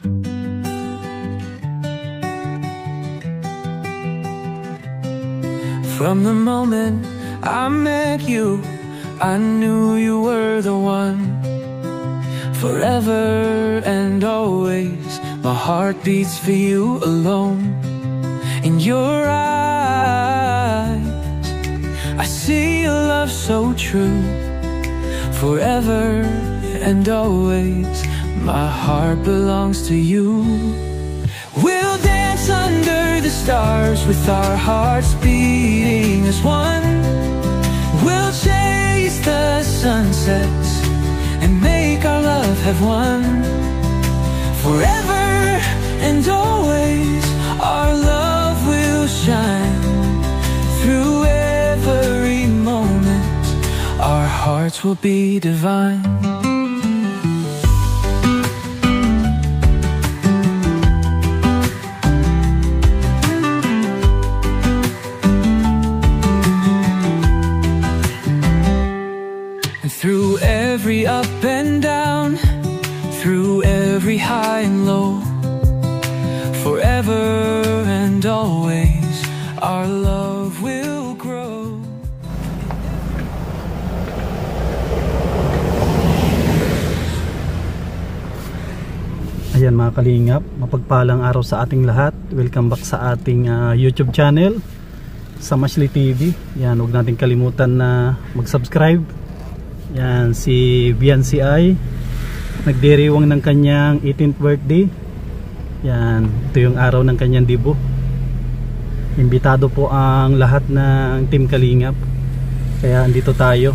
From the moment I met you, I knew you were the one. Forever and always, my heart beats for you alone. In your eyes, I see a love so true. Forever and always, my heart belongs to you. We'll dance under the stars with our hearts beating as one. We'll chase the sunsets and make our love have won. Forever and always, our love will shine. Through every moment, our hearts will be divine. Through every up and down, through every high and low, forever and always, our love will grow. Ayan mga kalingap, mapagpalang araw sa ating lahat. Welcome back sa ating YouTube channel, Samashli TV. Yan, huwag natin kalimutan na mag-subscribe. Yan, si Biancy ay nagdiriwang ng kanyang 18th birthday. Yan, ito yung araw ng kanyang debut. Imbitado po ang lahat ng Team Kalingap. Kaya andito tayo.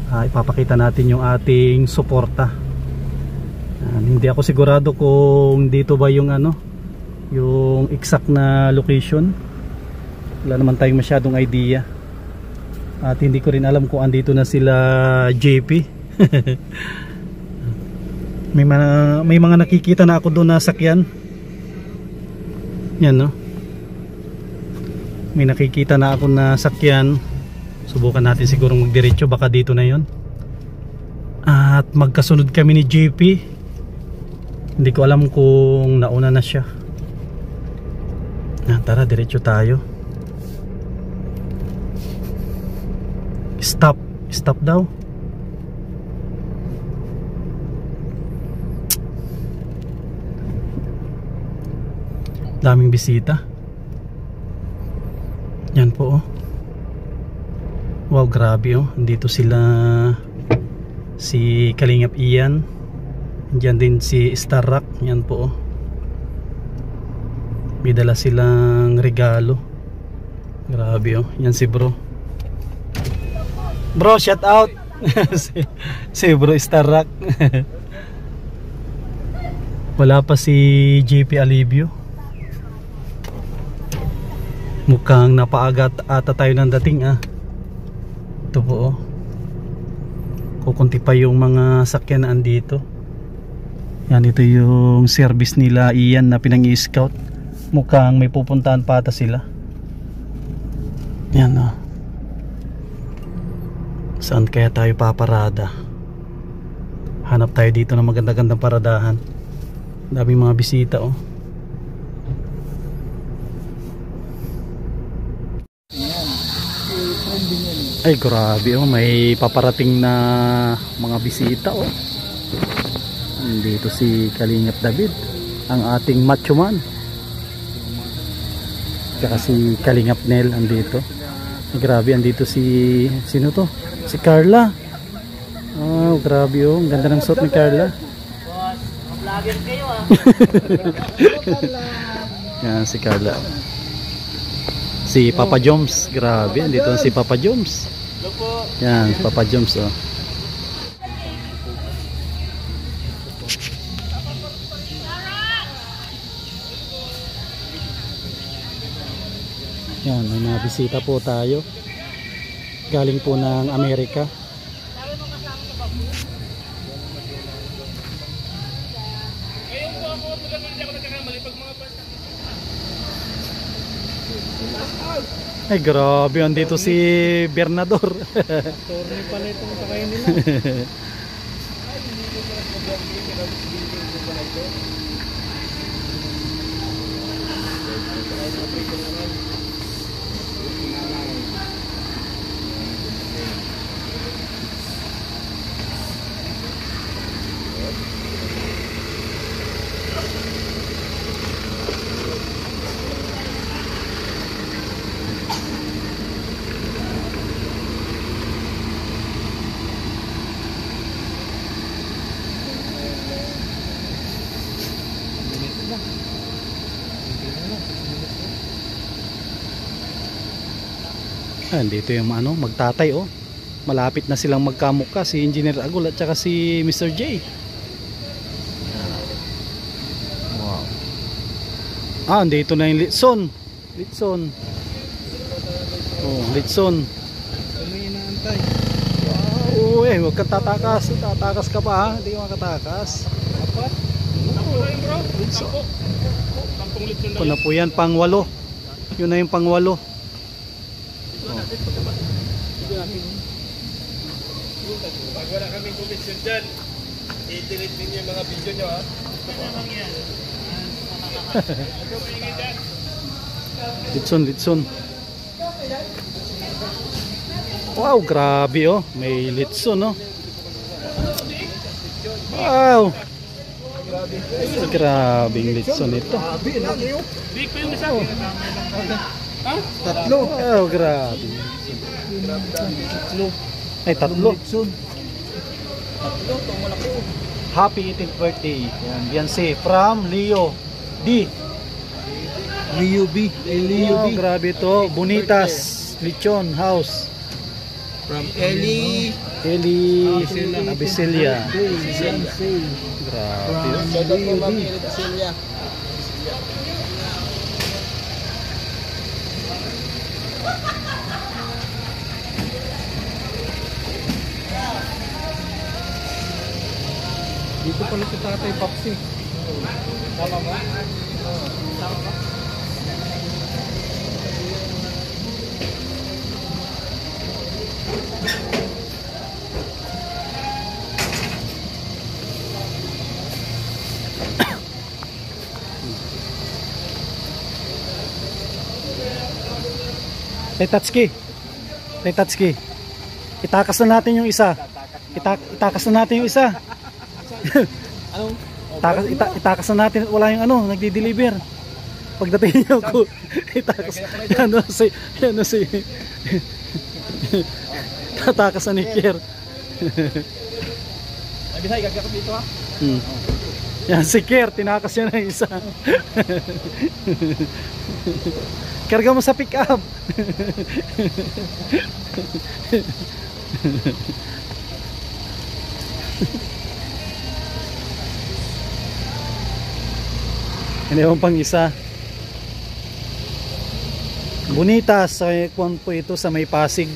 Ipapakita natin yung ating suporta. Hindi ako sigurado kung dito ba yung yung exact na location. Wala naman tayong masyadong idea. At hindi ko rin alam kung andito na sila JP. may mga nakikita na ako doon na sakyan. Yan no. May nakikita na ako na sakyan. Subukan natin siguro magdiretso, baka dito na yon. At magkasunod kami ni JP. Hindi ko alam kung nauna na siya. Tara, diretso tayo. Stop daw. Daming bisita. Yan po oh. Wow, grabe oh. Dito sila si Kalingap Ian. Diyan din si Starrock. Yan po oh. May dala silang regalo. Grabe oh. Yan si bro. Bro, shout out. si bro Starrock. Wala pa si JP Alibio. Mukhang napaaga ata tayo ng dating Ito po oh. Kukunti pa yung mga sakyan na andito. Yan, ito yung service nila Ian na pinang-i-scout. Mukhang may pupuntahan pa ata sila. Yan oh. Saan kaya tayo paparada? Hanap tayo dito ng maganda-gandang paradahan. Daming mga bisita oh. Ay grabe oh, may paparating na mga bisita oh. Dito si Kalingap David, ang ating macho man. Tsaka si Kalingap Nel andito. Ay, grabe, andito si sino to? Si Carla. Oh, grabe oh, ang ganda ng suot ni Carla. Vlogger kayo Yan si Carla. Si Papa Joms, grabe, andito si Papa Joms. Yan, Papa Joms oh. Yan, may mga bisita po tayo. Galing po ng Amerika. Ay grabe, andito si Bernador. Torne pala itong sakay nila. Dito yung ano, magtatay oh. Malapit na silang magkamukha, si Engineer Agol at saka si Mr. J. Wow. Dito na yung Litson. Litson. Oh, Litson. May inaantay. Wow, huwag kang tatakas. Tatakas ka pa ha, hindi ka makatakas. Apat? Sampo na yun bro. Sampo. Sampung litson Ito na po yan, pang-8. Yun na yung pang-8. Pag wala kaming komisyon dyan, i-delete ninyo yung mga video nyo ha. Litson, Litson. Wow, grabe oh. May Litson oh. Wow. Grabing Litson ito. Big pa yung isa. Ha? Tatlo. Wow, grabe. Ay, tatlo. Happy 18th birthday. Yan, Beyonce from Leo D. Leo B. Wow, grabe to. Bonitas Lechon House. From Eli. Eli Abicelia. Grabe. Shoutout po Ma'am Eli Abicelia. Dito pala si Tatay Papsi. Tama ba? Tama ba? Tay Tatsuki. Itakas na natin yung isa. Itakas na natin yung isa. Anong? Itakas na natin, wala yung ano, nagdi-deliver. Pagdating niyo ko, itakas. Yan si tatakas na ni Kier. Abisay, gagakot dito ha? Yan si Kier, tinakas niya na isa. Karga mo sa pick up. Hindi mo pang isa. Bonitas, kung po ito sa may Pasig.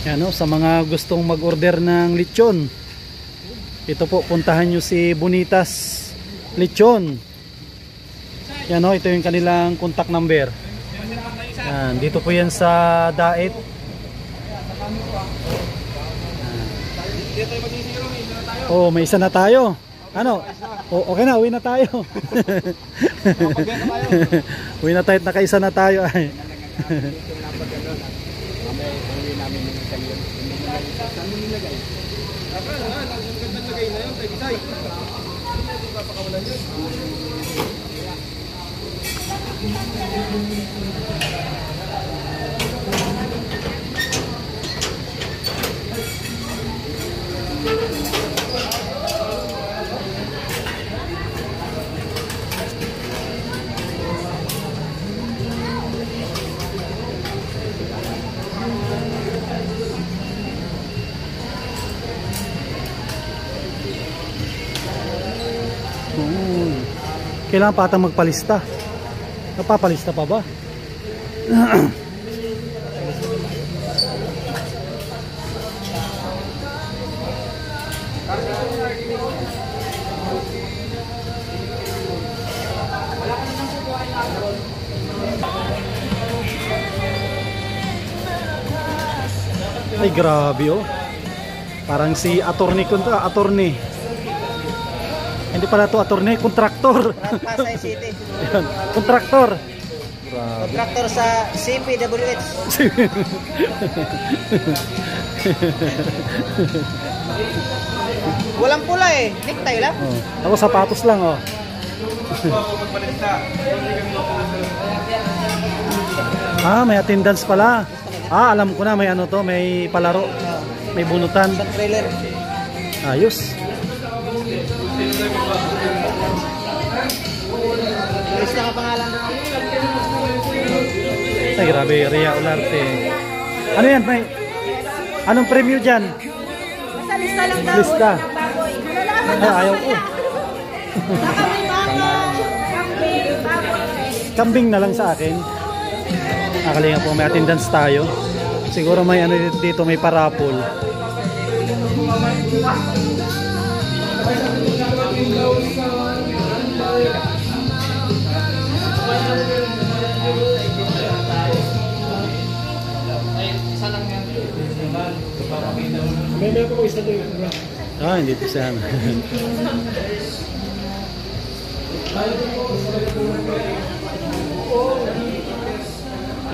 Yan o, sa mga gustong mag-order ng lechon, ito po, puntahan nyo si Bonitas Lechon. Yan o, ito yung kanilang contact number. Yan, dito po yan sa Dait. Oh, may isa na tayo. Ano? Oh, okay na, uwi na tayo. Uwi na tayo, nakaisa na tayo. Ay. Kailangan pa atang magpalista. Napapalista pa ba? Ay grabe oh. Parang si attorney kontra attorney. Hindi pala to attorney, kontraktor. Pasay City. Yan, kontraktor. Kontraktor sa CPWH. Walang pula eh. Necktie lang. Oh. Ako sapatos lang oh. Ah, may attendance pala. Ah, alam ko na may ano to, may palaro. May bunutan. Sa trailer. Ayos. Chris na pangalan na. Ay, grabe, Rhea Olarte. Ano yan? May, anong premyo dyan? Basta lista lang daw. Lista. Ng baboy. Malalaman Ay, ayaw ko. baka may mga kambing, baboy. Kambing na lang sa akin. Nakalinga po, may attendance tayo. Siguro may ano dito, may parapol. Ah, hindi to siya.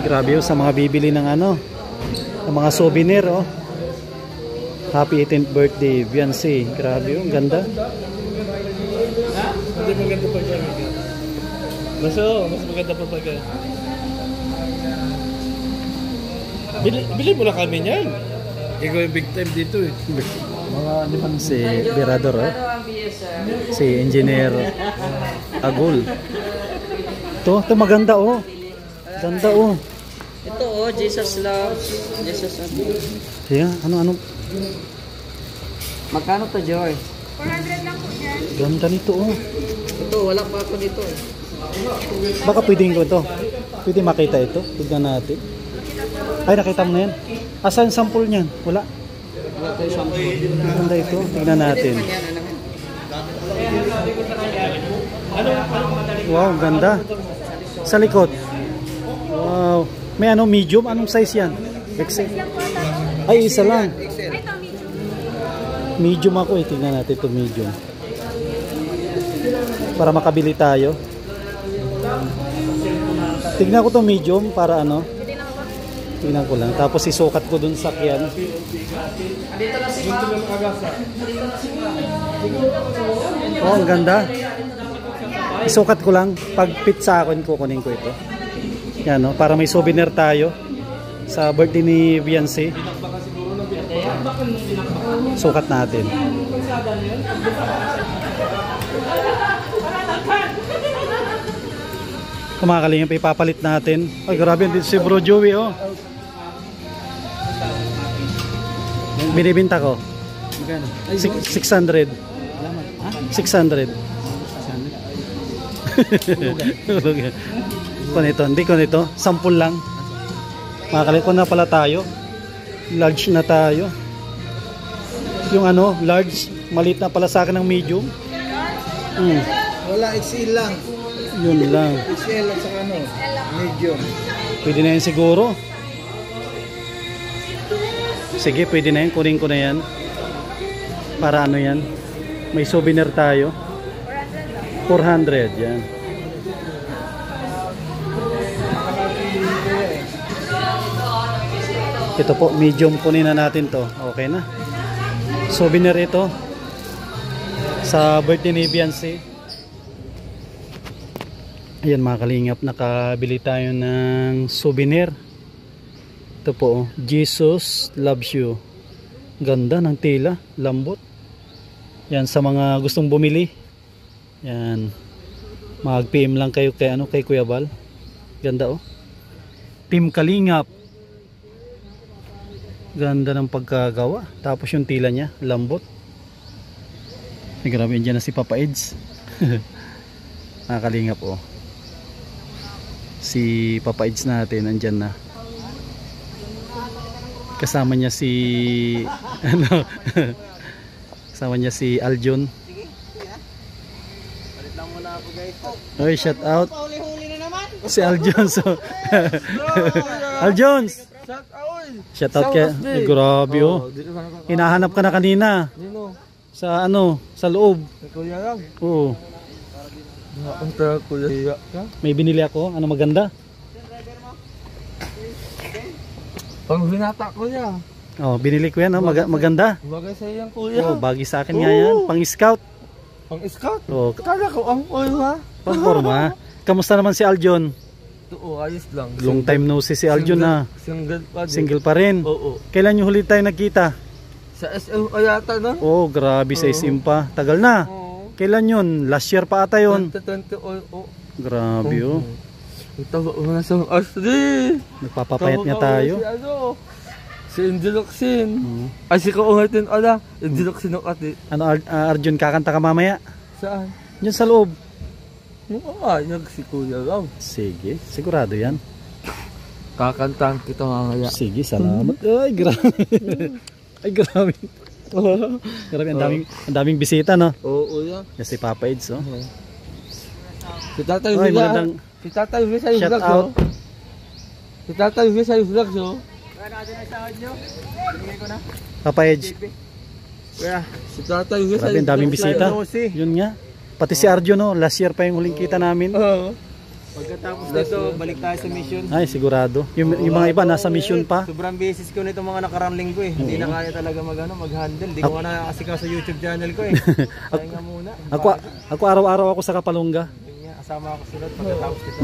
Grabe oh, sa mga bibili ng ano, ng mga souvenir oh. Happy 18th birthday, Beyonce. Grabe oh, ganda. Hindi maganda pa siya. Mas maganda pa pag bili mo na kami niyan. Ikaw yung big time dito eh. Mga ano pa si Berador oh. Si Engineer Agul. Ito maganda oh. Ganda oh. Ito oh, Jesus loves. Jesus loves. Yeah, ano. Magkano to, Joy? 400 lang po dyan. Ganda nito oh. Ito, wala pa ako dito eh. Baka pwedeng ko ito. Pwede makita ito. Tignan natin. Ay, nakita mo na yan. Asan sample niyan? Wala. Wala tayo siyang Ganda ito. Tignan natin. Wow, ganda. Sa likod. Wow. May ano, medium? Anong size yan? XL. Ay, isa lang. Medium ako eh. Tignan natin ito medium. Para makabili tayo. Tignan ko to medium para ano. Tignan ko lang. Tapos isukat ko dun sa kyan. Oh, ang ganda. Isukat ko lang. Pag fit sa akin, kukunin ko ito. Yan, no? Para may souvenir tayo sa birthday ni Beyonce. Sukat natin. Kumakalingan pa ipapalit natin. Ay, grabe dito si Bro Joey, oh. Binibinta ko. 600. 600. Kunito, hindi kunito. Sampul lang. Makakalikon na pala tayo. Large na tayo. Yung ano, large. Maliit na pala sa akin ng medium. Wala, XL lang. Yun lang. XL at saka ano, medium. Pwede na yan siguro. Sige, pwede na yan. Kunin ko na yan. Para ano yan. May souvenir tayo. 400. Yan. Ito po, medium. Kunin na natin to. Okay na. Souvenir ito. Sa birthday ni Beyonce. Ayan mga kalingap, nakabili tayo ng souvenir. Ito po, Jesus loves you. Ganda ng tela, lambot. Yan sa mga gustong bumili. Yan. Mag-PM lang kayo kay Kuya Bal. Ganda oh. Team Kalingap. Ganda ng pagkagawa. Tapos yung tela niya, lambot. Ay, grabe yan na si Papa Eds. Mga kalingap oh. Si Papa Eds natin nandyan na. Kasama niya si ano kasama niya si Aljon. Palit lang muna ako guys. Oy, shout out Pauli-huli na naman. si Aljon. So Aljons. Shout out. Shout out kay grabe oh. Hinahanap ka na kanina. Nino? Sa ano, sa loob. Kuya lang. Oo. Ang tara kuya. May binili ako, ano maganda? Pang binata ko niya. Oh, binili ko yan, oh. Maganda. Bagay sa iyang kuya. Oh, bagay sa akin nga yan, pang scout. Pang scout? Oh, Kala ko ang ha. pang forma. Kamusta naman si Aljon? Oo, ayos lang. Long time no see si Aljon na. Single pa din. Single pa rin. Oo. Kailan yung huli tayo nagkita? Sa SM ayata no? Oh, grabe sa SM pa. Tagal na. Oo. Kailan yun? Last year pa ata yun. 2020 Grabe oh. Ito mo sa Ashley. Nagpapapayat niya tayo. Si ano? Si Indiloxin. Ay si Kaungatin ala. Indiloxin ng ate. Ano Arjun, kakanta ka mamaya? Saan? Diyan sa loob. Yung ayag si Kuya Raw. Sige, sigurado yan. Kakantahan kita mamaya. Sige, salamat. Ay, grabe. Ay, grabe. Grabe, ang daming bisita, no? Oo, yan. Yan si Papa Eds, oh. Si Tatay Ay, Villa. magandang Si Tatay Villa sa shout vlog, out. oh. Si Tatay Villa sa vlog, oh. Papa Eds. Kaya, si Tatay Villa sa Grabe, ang daming bisita. Yun nga. Pati si Arjun, no? Last year pa yung huling kita namin. Oo. Pagkatapos nito, balik tayo sa mission. Ay, sigurado. Yung mga iba, nasa mission pa. Sobrang basis ko nito mga nakarang linggo eh. Hindi na kaya talaga mag-handle. Hindi ko na kasi sa YouTube channel ko eh. Kaya nga muna. Ako araw-araw ako sa Kapalungga. Yun nga, asama ako sunod pagkatapos nito.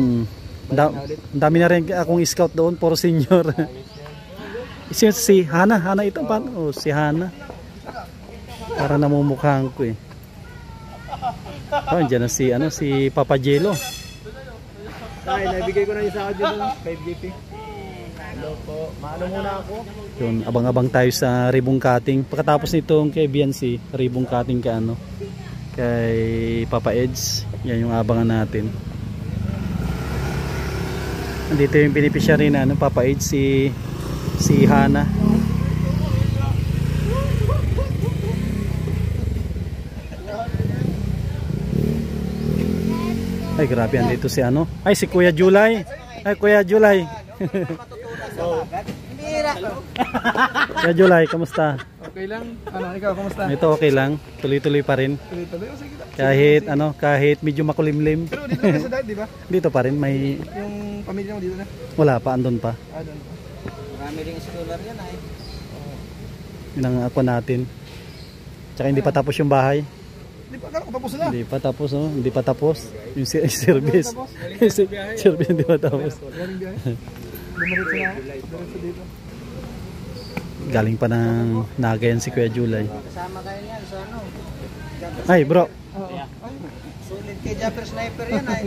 Ang dami na rin akong scout doon, puro senior. Si Hana ito paano? Oh, si Hana. Para namumukhaan ko eh. Oh, diyan na si Papa Jello. Ay, nabigay ko na yung sa audio doon, 5GP. Hello po. Maano muna ako? Yun, abang-abang tayo sa ribbon cutting. Pagkatapos nitong kay Biancy, ribbon cutting kay Papa Eds. Yan yung abangan natin. Andito yung beneficiary na Papa Eds, si Hana. Ay, grabe, andito si Ay, si Kuya Julay. Ay, Kuya Julay. Kuya Julay, kamusta? Okay lang. Ikaw, kamusta? Ito okay lang. Tuloy-tuloy pa rin. Tuloy-tuloy. Sige. Kahit medyo makulimlim. Pero dito ka sa dad, di ba? Dito pa rin, may... Yung pamilya mo dito na? Wala pa, andun pa. Doon pa. Marami rin scholar yan ay. Yun ang ako natin. Tsaka hindi pa tapos yung bahay. Hindi pa, tapos na. Hindi pa tapos, oh. Hindi pa tapos. Yung service. Service hindi pa tapos. Galing biyahe. Dumiretso na. Diretso dito. Galing pa ng Nagayan si Kuya Julay. Kasama kayo niyan sa ano? Ay, bro. Sulit kay Japper Sniper yan ay.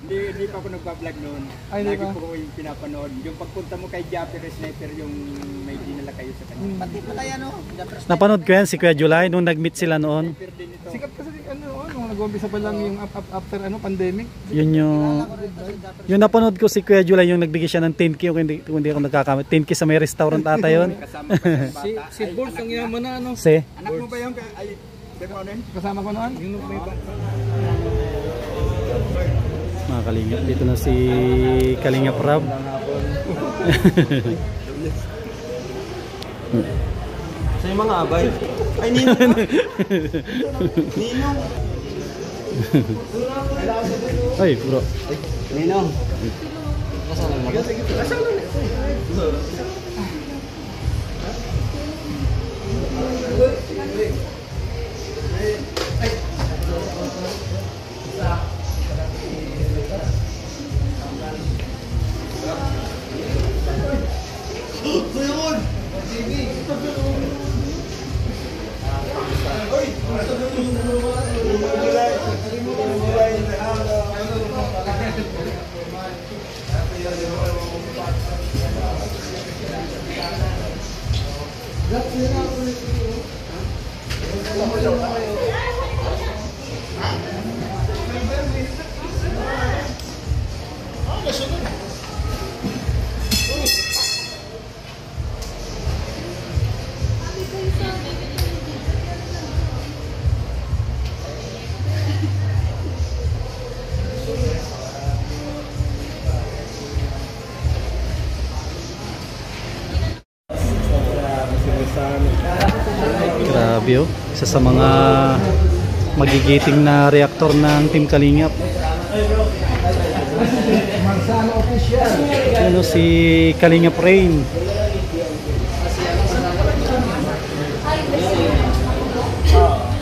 Hindi pa ako nagpa-vlog noon. Ay, di ba? Lagi ko yung pinapanood. Yung pagpunta mo kay Japper Sniper, yung may dinala kayo sa kanya. Pati pala yan o. Japper Sniper. Napanood ko yan si Kuya Julay nung nag-meet sila noon. din ito. Sikat kasi nag-umpisa pa lang yung after pandemic. Yun yung napanood ko si Kuya Julay yung nagbigay siya ng 10K kung hindi ako nagkakamali. 10K sa may restaurant ata yun. Kasama pa yung bata. Si Bolt ang yaman na ano. Si? Anak mo ba yung ay Demonen? Kasama ko noon. Yung may Mga Kalingap, dito na si Kalingap Rab. Sa yung mga abay. Ay, Ninong. Ninong. Ay, bro. Ninong. Kasama mo ba? Grabe oh. Isa sa mga magigiting na reaktor ng Team Kalingap. Ano si Kalingap Rain.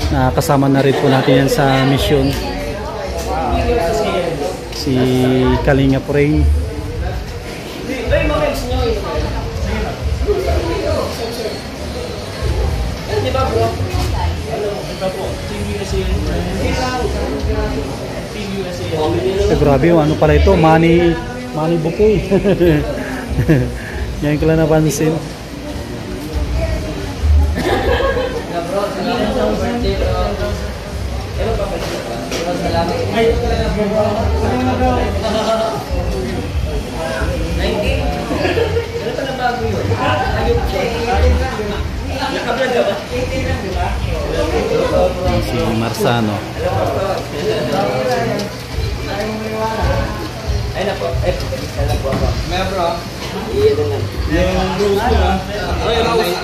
Nakasama na rin po natin yan sa mission. Si Kalingap Rain. Grabe yung ano pala ito, money bouquet. Ngayon ko lang napansin. Si Marsano. Ay na po. Meron bro. Yung rules ko ba? Ay, rules.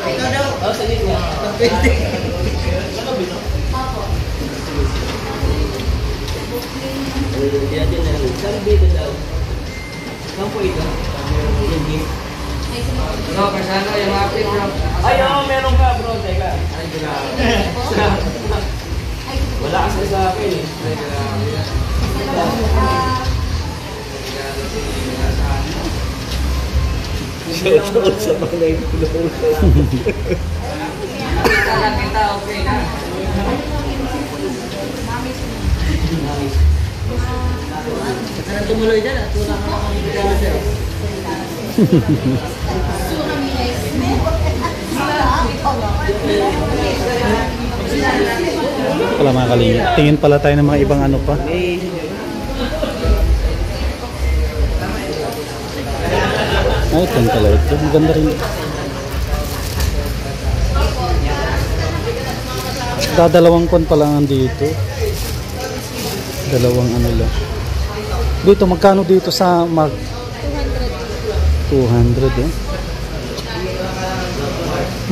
Ikaw daw. Oh, sige ko. Ay, meron ka bro. Teka. Wala kasi sa akin eh. Shout sa mga influencer. Kita okay na. Saka tumuloy dyan at wala ka mga regalo sa'yo. Pala mga Kalingap. Tingin pala tayo ng mga ibang ano pa. Ay, ganda pala ito. Ang ganda rin. Dadalawang kon pa lang dito. Dalawang ano lang. Dito, magkano dito sa mag? 200 eh.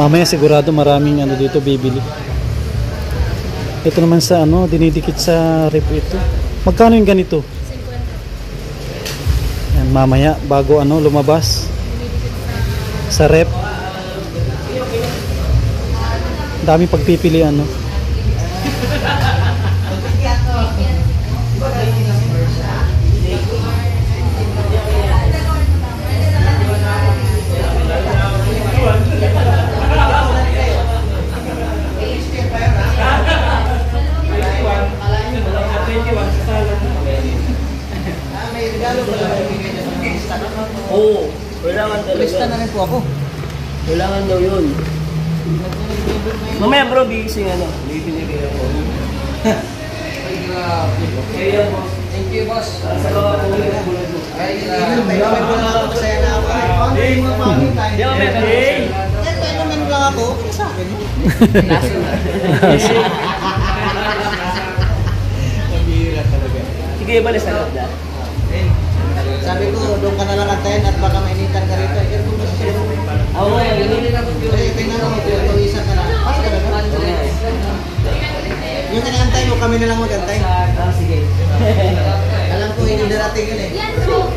Mamaya sigurado maraming ano dito bibili. Ito naman sa ano, dinidikit sa rep ito. Magkano yung ganito? 50. Yan, mamaya bago ano lumabas sa rep. Dami pagpipili ano. Oo, kailangan talaga. Lista na rin po ako. Kailangan daw yun. Mamaya bro, bigising ano. Bibinigay ako. Kaya boss. Thank you boss. Sa mga puli. Ay, marami po na ako. Masaya na ako. Ay, mga pangin tayo. Di ba may kanil? Ito naman lang ako. Sa akin. Nabihira talaga. Sige, balis na lang dahil. Sabi ko, doon ka na lang antayin at baka mainitan ka rito. Oo, hindi na po yun. Tingnan mo, isa ka na. Pas ka na ba? Yung kinakantay mo, kami na lang mag-antay. Sige. Alam ko, hindi darating yun eh. Yan bro!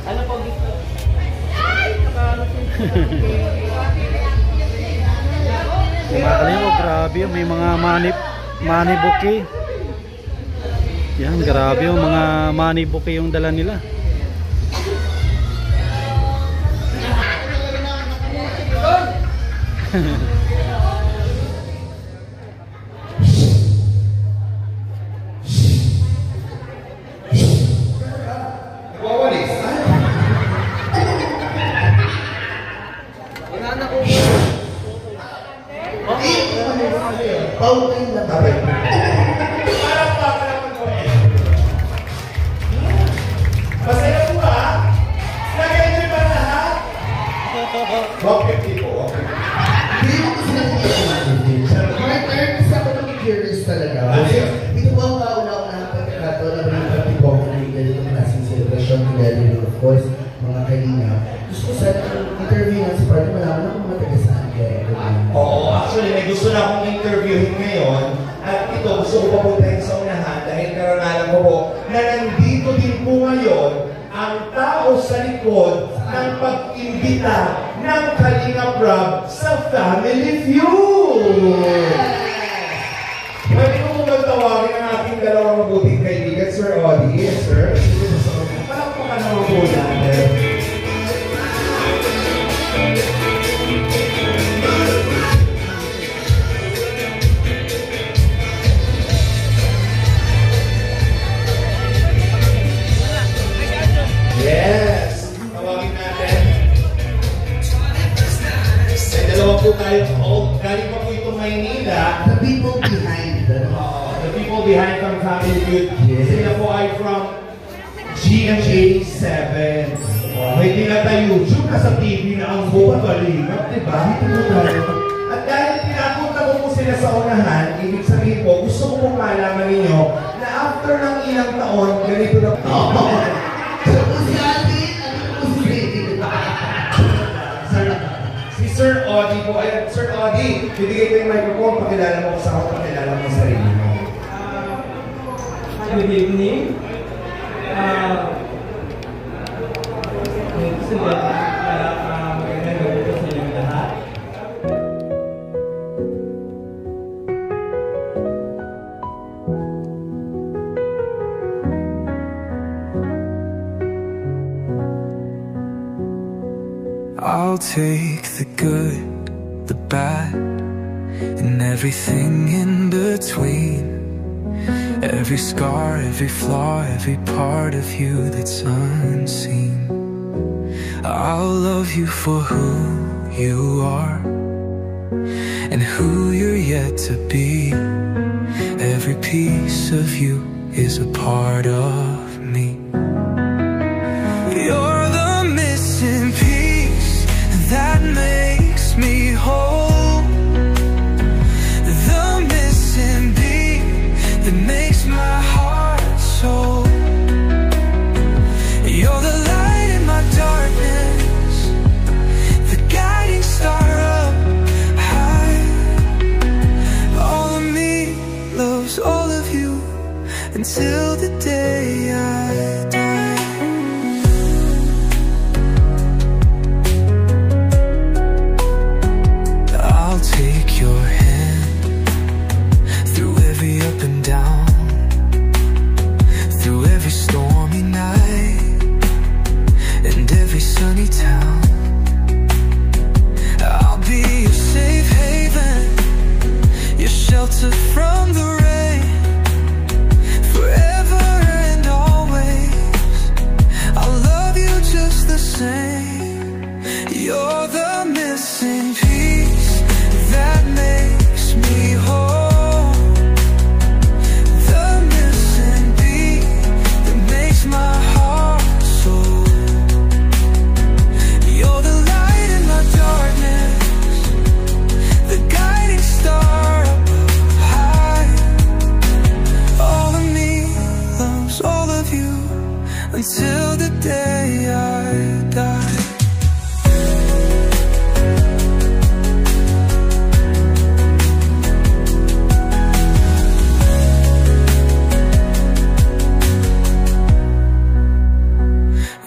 Ano po dito? Mga mo, grabe may mga money bouquet. Yan, grabe yung mga money bouquet yung dala nila. Okay, people. Okay. Hindi ko kasi my turn is ako nang curious talaga. Ito po ang kauna-unang pagkakataon na mga po na ganitong klaseng celebration together with, of course, mga Kalingap. ngayon. At ito, gusto ko papuntahin sa unahan dahil karangalan ko po na nandito din po ngayon ang tao sa likod ng pag-imbita ng Kalingap Rob sa Family Feud. Pwede ko po magtawagin ang aking dalawang mabuting kaibigan, Sir Audie. Yes, sir. Palakpakan naman po natin. Yes! Tawagin natin. May dalawa po tayo. Galing pa po itong Maynila. The people behind. The people behind from Family Feud. Yes. Sila po ay from GMA 7. May tinatay YouTube na sa TV na ang buong Kalingap, diba? At dahil pinapunta ko po sila sa unahan, ibig sabihin po, gusto ko po malaman ninyo na after ng ilang taon, ganito na po. Si Sir Audie po, ay Sir Audie, bibigay ko yung microphone, pakilala mo ko sa ako, pakilala mo sa sarili mo. Good evening. Magandang gabi po sa inyong lahat. I'll take the good, the bad, and everything in between. Every scar, every flaw, every part of you that's unseen. I'll love you for who you are and who you're yet to be. Every piece of you is a part of me. You're the missing piece that makes me whole, the missing beat that makes my heart so. You're the light in my darkness, the guiding star up high. All of me loves all of you until the day I die. I'll take your hand through every up and down, through every stormy night and every sunny town. I'll be your safe haven, your shelter from the rain, forever and always. I'll love you just the same. You're the missing piece that makes me whole, the missing beat that makes my heart soar. You're the light in my darkness, the guiding star up high. All of me loves all of you until the day I die.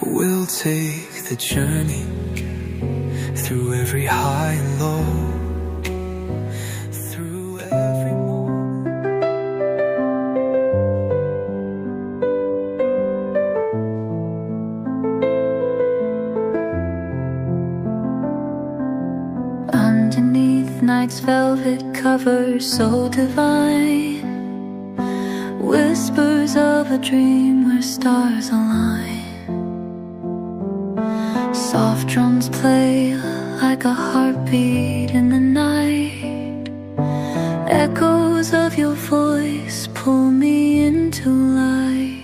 We'll take the journey through every high and low, through every moment. Underneath night's velvet cover so divine, whispers of a dream where stars align. Soft drums play like a heartbeat in the night. Echoes of your voice pull me into light.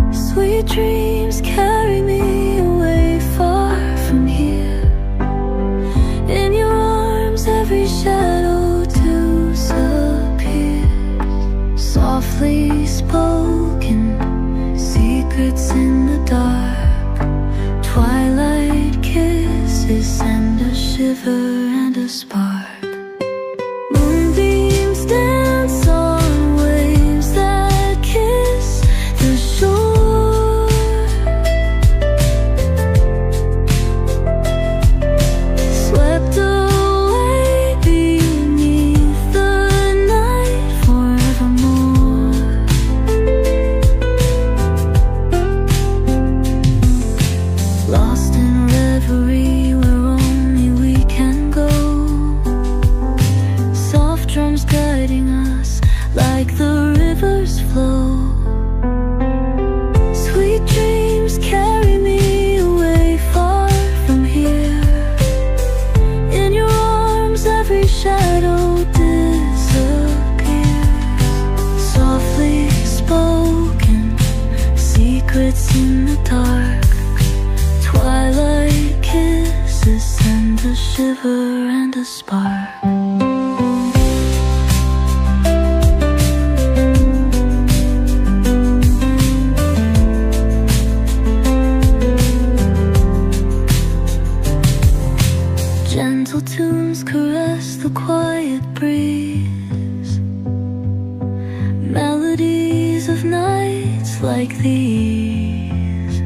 Sweet dreams carry me away far from here. In your arms every shadow disappears. Softly spoken secrets in the dark. Twilight kisses send a shiver and a spark. Moonbeams carrying us like the rivers flow. Sweet dreams carry me away far from here. In your arms every shadow disappears. Softly spoken secrets in the dark. Twilight kisses send a shiver and a spark. Gentle tunes caress the quiet breeze. Melodies of nights like these.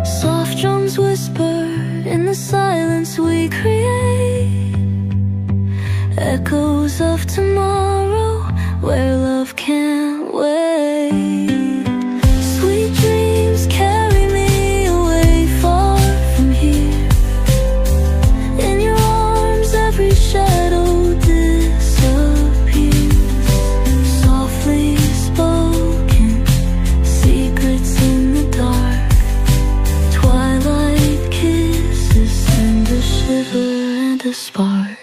Soft drums whisper in the silence we create. Echoes of tomorrow where love can't wait. Sweet dreams carry me away far from here. In your arms every shadow disappears. Softly spoken secrets in the dark. Twilight kisses send a shiver and a spark.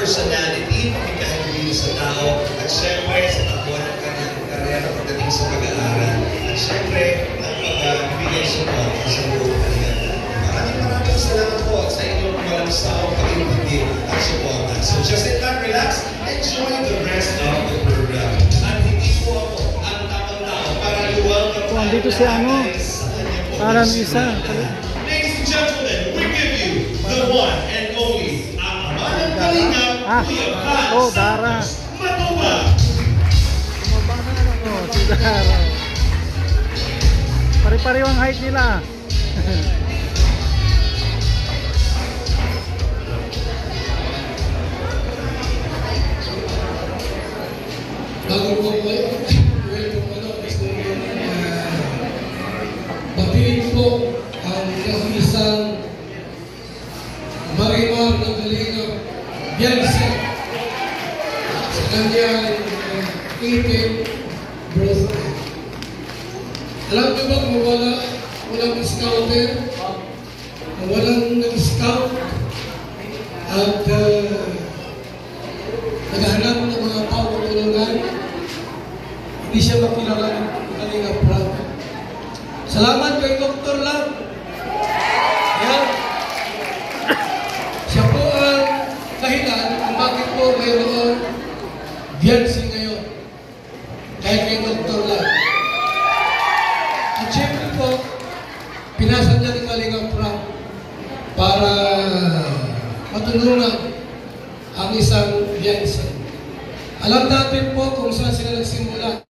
Personality, pagkakahili sa tao, at syempre sa takbo ng kanyang karera pagdating sa pag-aaral, at syempre ang pagbibigay support sa buong kanila. Maraming salamat po sa inyong walang sawang pag-ibig at support. So just sit back, relax, enjoy the rest of the program. At hindi po ako ang tamang tao para i-welcome ang Andito si ano, parang isa. Ladies and gentlemen, we give you the one and only Manang Kalingap. Oh, Dara. Matuwa. Si Dara. Pare-pareho ang height nila. Bago po po, welcome ano, gusto nyo batiin po ang isang Marimar ng Kalingap Bianse sa kanyang 18th birthday. Alam nyo ba kung walang scouter, walang nag-scout at naghahanap ng mga pangulungan, hindi siya makilala ng Kalingap Rap. Salamat kay Dr. Lam. Yan. Siya po ang dahilan kung bakit po mayroon Bianse ngayon. Kahit kay Dr. Lam. At siyempre po, pinasa niya ni Kalingap Rap para matulungan ang isang Bianse. Alam natin po kung saan sila nagsimula.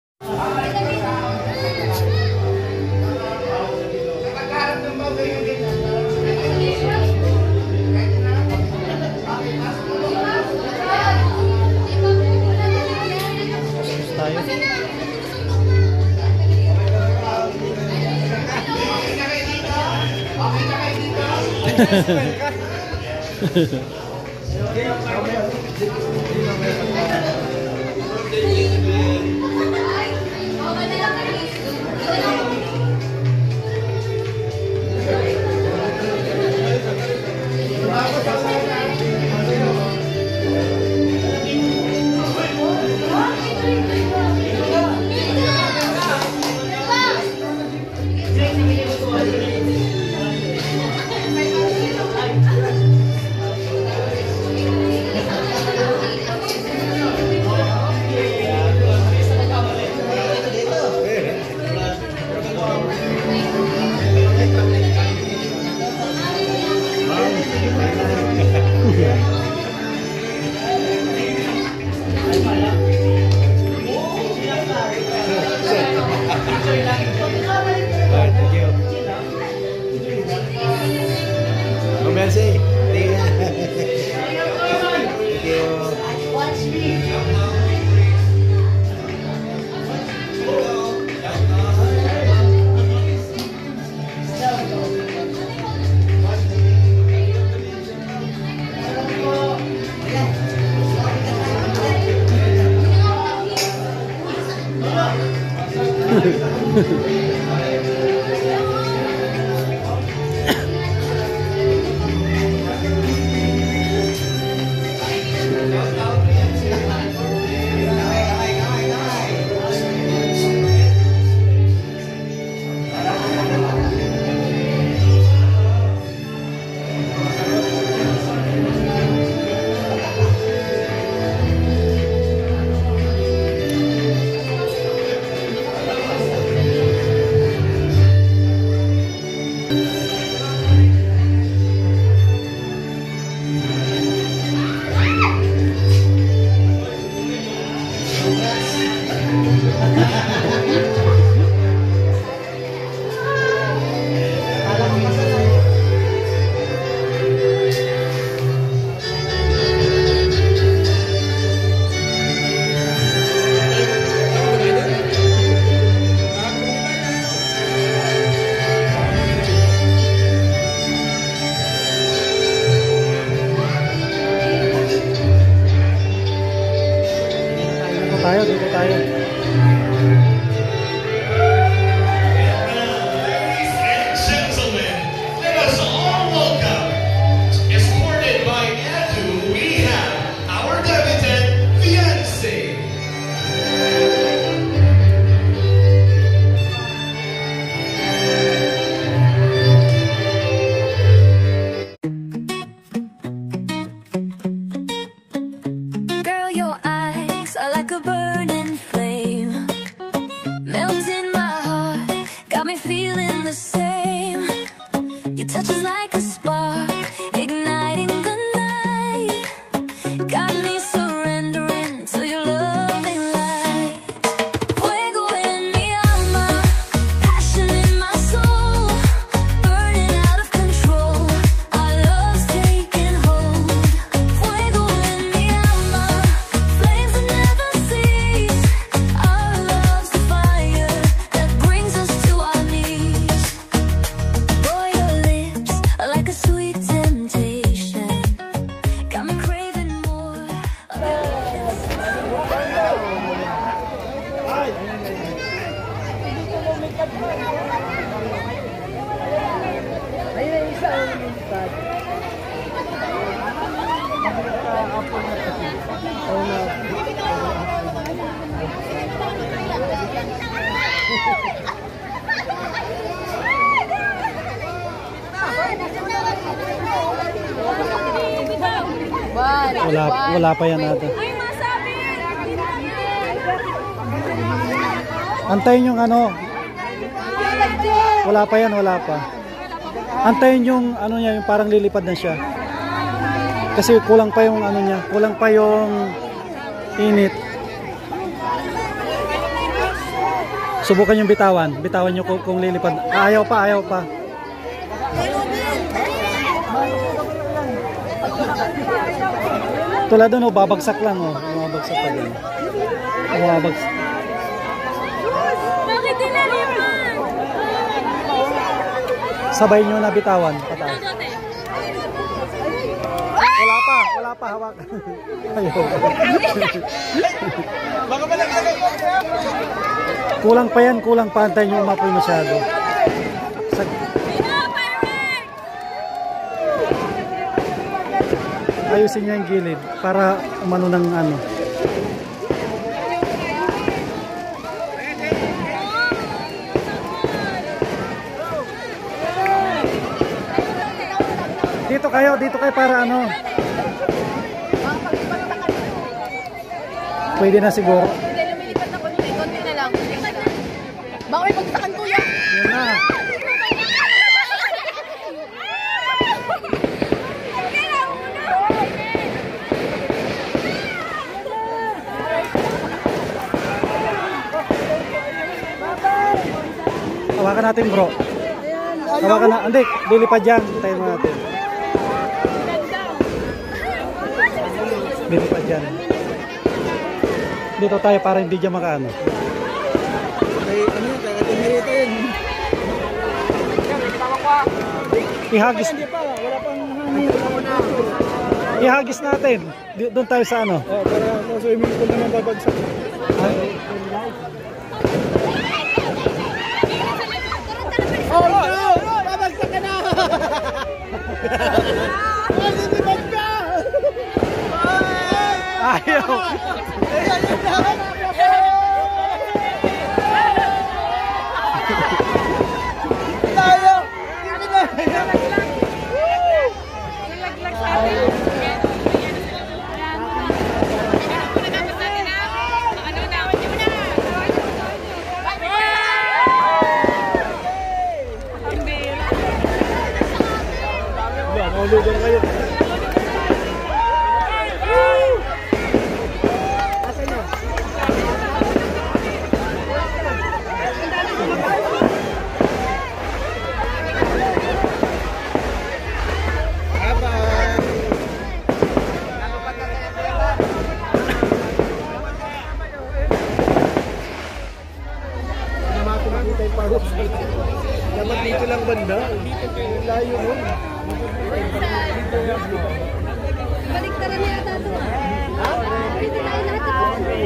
Dito tayo. Ladies and gentlemen, let us all welcome, escorted by Edu, we have our debutant fiancé. Girl, your eyes are like a burning flame, melting my heart, got me feeling the same. Your touch is like a spark, igniting the night, got me surrendering to your loving light. Fuego en mi alma, passion in my soul, burning out of control, our love's taking hold. Fuego en mi alma, flames that never cease, our love's the fire that brings us to our knees. Boy, your lips are like a sweet temptation, got me craving more of your Wala pa yan natin. Antayin yung ano. Wala pa yan, wala pa. Antayin yung ano niya, yung parang lilipad na siya. Kasi kulang pa yung ano niya, kulang pa yung init. Subukan yung bitawan. Bitawan nyo kung lilipad. Ayaw pa, ayaw pa. Tulad doon, oh, babagsak lang, oh. Babagsak pa din. Babagsak. Bakit dinalipan? Sabay nyo na bitawan. Pataas. Wala pa, hawak. Ayaw. Kulang pa yan, kulang pa. Antayin nyo umapoy masyado. Ayusin niya yung gilid para umano ng ano. Dito kayo para ano. Pwede na siguro. Hindi, lumilipat na konti. Konti na lang. Baka may pagsakan, kuya. Yan na. Hawakan natin, bro. Hawakan na. Hindi, lilipad yan. Tayo mo natin. Lilipad yan. Dito tayo para hindi dyan makaano. Ihagis. Ihagis natin. Doon tayo sa ano. Para swimming pool naman babagsak. Tayo! Nalaglag sa atin. Maulugan kayo. Dapat dito lang banda. Dito kayo layo mo. Baliktaran niya ata ito. Dito tayo lahat.